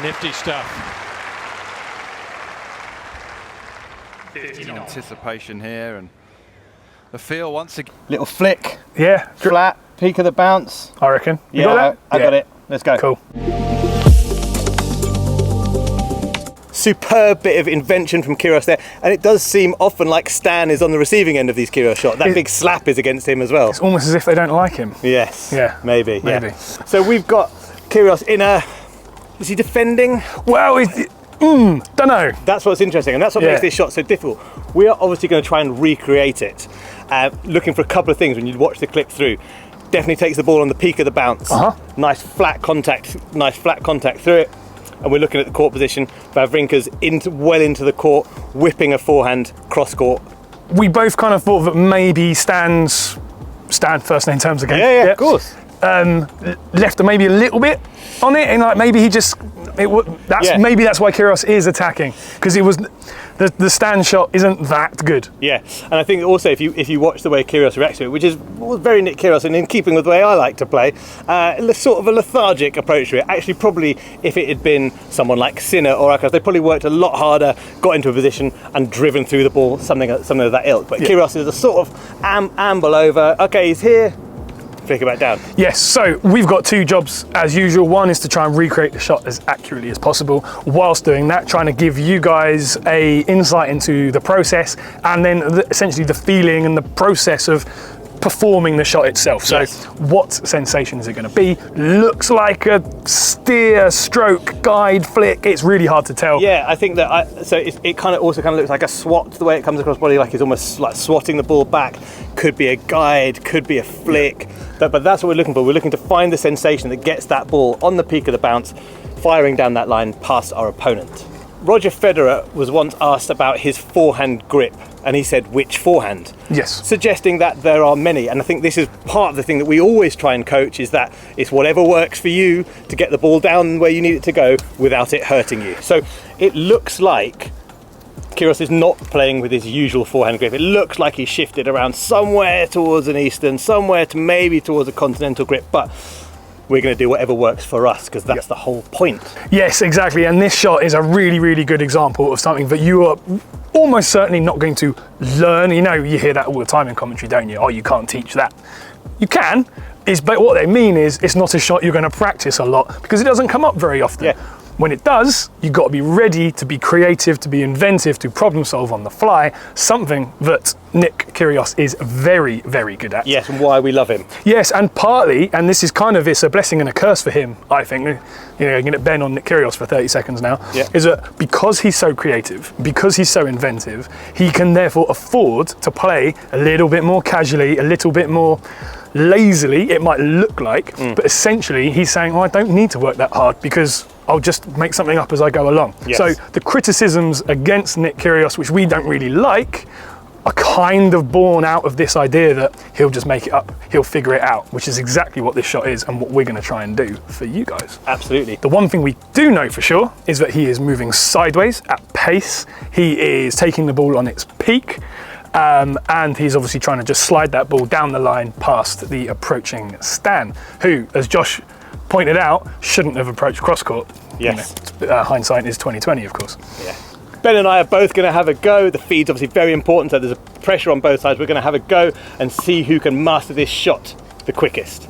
Nifty stuff. Anticipation here and the feel once again. Little flick. Yeah. Flat. Peak of the bounce. I reckon. You Yeah, got that? I got it. Let's go. Cool. Superb bit of invention from Kyrgios there, and it does seem often like Stan is on the receiving end of these Kyrgios shots. That big slap is against him as well. It's almost as if they don't like him. Yes. Yeah. Maybe. Maybe. Yeah. So we've got Kyrgios in a. Is he defending? Well, don't know. That's what's interesting, and that's what makes this shot so difficult. We are obviously going to try and recreate it, looking for a couple of things when you watch the clip through. Definitely takes the ball on the peak of the bounce. Nice flat contact through it. And we're looking at the court position. Wawrinka's well into the court, whipping a forehand cross court. We both kind of thought that maybe Stan's first name terms again. Yeah, of course. Left maybe a little bit on it, and like maybe he just maybe that's why Kyrgios is attacking, because it was the stand shot isn't that good. Yeah, and I think also if you watch the way Kyrgios reacts to it, which is very Nick Kyrgios and in keeping with the way I like to play, sort of a lethargic approach to it. Actually, probably if it had been someone like Sinner or Alcaraz, they probably worked a lot harder, got into a position and driven through the ball, something of that ilk. But Kyrgios is a sort of amble over. Okay, he's here. Flick it back down. Yes, so we've got two jobs as usual. One is to try and recreate the shot as accurately as possible. Whilst doing that, trying to give you guys a insight into the process and then essentially the feeling and the process of performing the shot itself. So what sensation is it going to be? Looks like a steer, stroke, guide, flick. It's really hard to tell. Yeah, I think that it kind of looks like a swat the way it comes across body, like he's almost like swatting the ball back. Could be a guide, could be a flick, but that's what we're looking for. We're looking to find the sensation that gets that ball on the peak of the bounce, firing down that line past our opponent. Roger Federer was once asked about his forehand grip, and he said, which forehand? Yes. Suggesting that there are many, and I think this is part of the thing that we always try and coach, is that it's whatever works for you to get the ball down where you need it to go without it hurting you. So it looks like Kyrgios is not playing with his usual forehand grip. It looks like he's shifted around somewhere towards an Eastern, somewhere to maybe towards a continental grip, but we're going to do whatever works for us, because that's the whole point. Yes, exactly. And this shot is a really, really good example of something that you are almost certainly not going to learn. You know, you hear that all the time in commentary, don't you? Oh, you can't teach that. You can, but what they mean is it's not a shot you're going to practice a lot, because it doesn't come up very often. Yeah. When it does, you've got to be ready to be creative, to be inventive, to problem solve on the fly, something that Nick Kyrgios is very, very good at. Yes, and why we love him. Yes, and partly, and this is kind of, it's a blessing and a curse for him, I think, you know, going to Ben on Nick Kyrgios for 30 seconds now, is that because he's so creative, because he's so inventive, he can therefore afford to play a little bit more casually, a little bit more lazily, it might look like, but essentially he's saying, oh, I don't need to work that hard because I'll just make something up as I go along. Yes. So the criticisms against Nick Kyrgios, which we don't really like, are kind of born out of this idea that he'll just make it up, he'll figure it out, which is exactly what this shot is and what we're going to try and do for you guys. Absolutely. The one thing we do know for sure is that he is moving sideways at pace. He is taking the ball on its peak. And he's obviously trying to just slide that ball down the line past the approaching Stan, who, as Josh pointed out, shouldn't have approached cross court. Yes. You know, hindsight is 20/20, of course. Yeah. Ben and I are both going to have a go. The feed's obviously very important, so there's a pressure on both sides. We're going to have a go and see who can master this shot the quickest.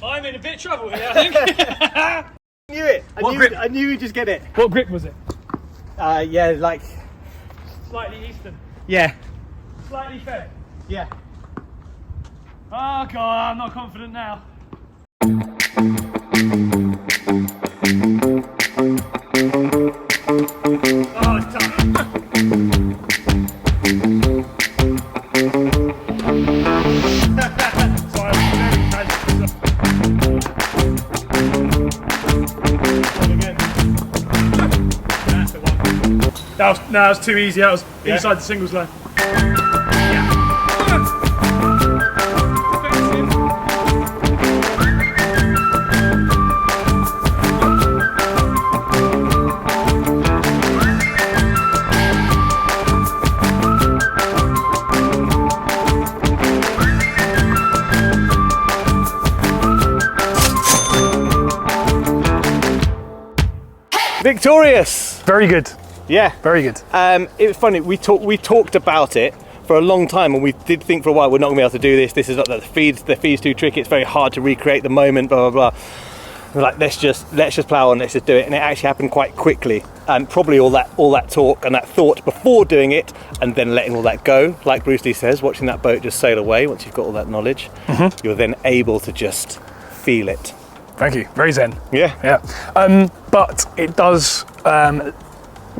I'm in a bit of trouble here, I think. Knew it. I knew you'd just get it. What grip was it? Yeah, like. Slightly Eastern. Yeah. Slightly fair. Yeah. Oh God, I'm not confident now. Oh, it's tough. Sorry, That was too easy. That was inside the singles line. Victorious! Very good. Yeah. Very good. It was funny, we talked about it for a long time, and we did think for a while we're not going to be able to do this. This is not the feed's too tricky. It's very hard to recreate the moment. Blah blah blah. We're like, let's just plow on. Let's just do it, and it actually happened quite quickly. And probably all that talk and that thought before doing it, and then letting all that go. Like Bruce Lee says, watching that boat just sail away. Once you've got all that knowledge, you're then able to just feel it. Thank you. Very zen. Yeah. Yeah. But it does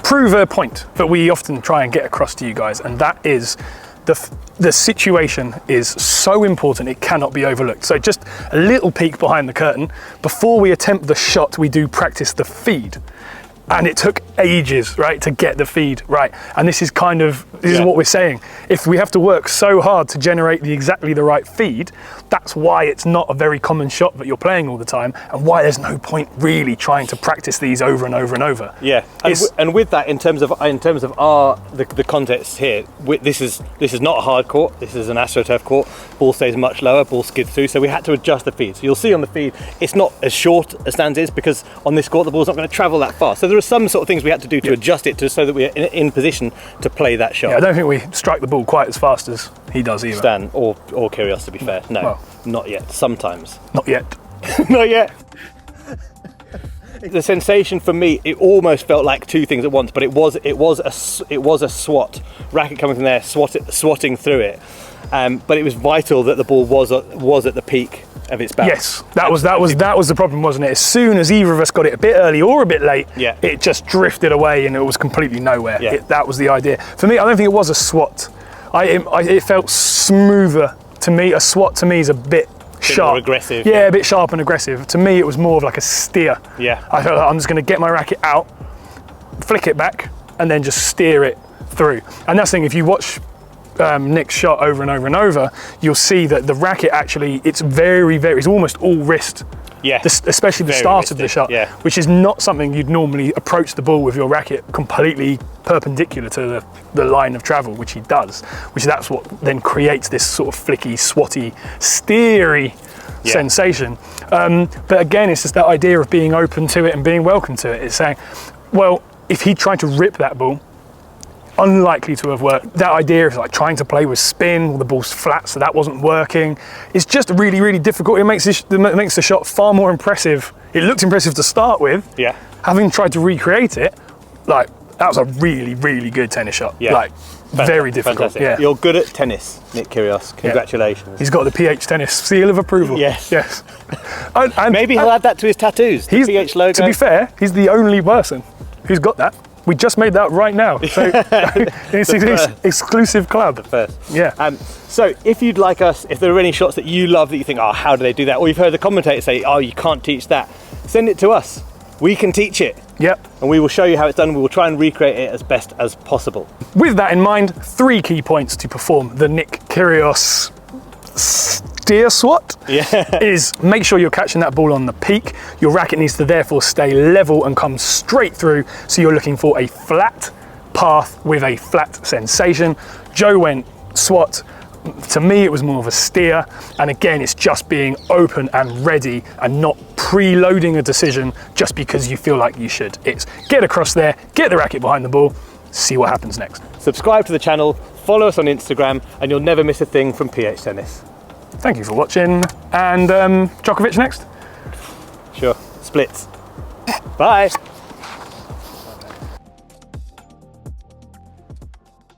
prove a point that we often try and get across to you guys, and that is the situation is so important it cannot be overlooked. So just a little peek behind the curtain. Before we attempt the shot, we do practice the feed. And it took ages, right, to get the feed right. And this is is what we're saying. If we have to work so hard to generate exactly the right feed, that's why it's not a very common shot that you're playing all the time, and why there's no point really trying to practice these over and over and over. Yeah, and with that, in terms of the context here, this is not a hard court. This is an AstroTurf court. Ball stays much lower. Ball skids through. So we had to adjust the feed. So you'll see on the feed, it's not as short as Stan's is, because on this court the ball's not going to travel that far. So there are some sort of things we had to do to adjust it so that we're in position to play that shot. Yeah, I don't think we strike the ball quite as fast as he does either. Stan or Kyrgios, to be fair. No, well, not yet. Sometimes. Not yet. Not yet. The sensation for me, it almost felt like two things at once, but it was a swat, racket coming from there, swatting through it. But it was vital that the ball was at the peak of its bounce. Yes, that was the problem, wasn't it? As soon as either of us got it a bit early or a bit late, it just drifted away and it was completely nowhere. Yeah. That was the idea. For me, I don't think it was a swat. It felt smoother to me. A swat to me is a bit sharp, more aggressive. Yeah, a bit sharp and aggressive. To me, it was more of like a steer. Yeah, I felt like I'm just going to get my racket out, flick it back, and then just steer it through. And that's the thing. If you watch Nick's shot over and over and over, you'll see that the racket actually, it's it's almost all wrist. Yeah, especially the start of the shot, which is not something you'd normally approach the ball with your racket completely perpendicular to the line of travel, which he does, that's what then creates this sort of flicky, swatty, steery sensation. But again, it's just that idea of being open to it and being welcome to it. It's saying, well, if he tried to rip that ball, unlikely to have worked. That idea of like trying to play with spin, well, the ball's flat, so that wasn't working. It's just really, really difficult. It makes the shot far more impressive. It looked impressive to start with. Yeah. Having tried to recreate it, like that was a really, really good tennis shot. Yeah. Like very difficult. Fantastic. Yeah. You're good at tennis, Nick Kyrgios. Congratulations. Yeah. He's got the PH Tennis seal of approval. Yes. Yes. and maybe he'll add that to his tattoos. The PH logo. To be fair, he's the only person who's got that. We just made that right now. So it's an exclusive club. The first. Yeah. So if you'd like us, if there are any shots that you love that you think, oh, how do they do that? Or you've heard the commentators say, oh, you can't teach that. Send it to us. We can teach it. Yep. And we will show you how it's done. We will try and recreate it as best as possible. With that in mind, 3 key points to perform the Nick Kyrgios steer swat is make sure you're catching that ball on the peak. Your racket needs to therefore stay level and come straight through, so you're looking for a flat path with a flat sensation. Joe went swat. To me, it was more of a steer, and again, it's just being open and ready and not preloading a decision just because you feel like you should. It's get across there, get the racket behind the ball, see what happens next. Subscribe to the channel, follow us on Instagram, and you'll never miss a thing from PH Tennis. Thank you for watching, and Djokovic next? Sure, splits. Bye.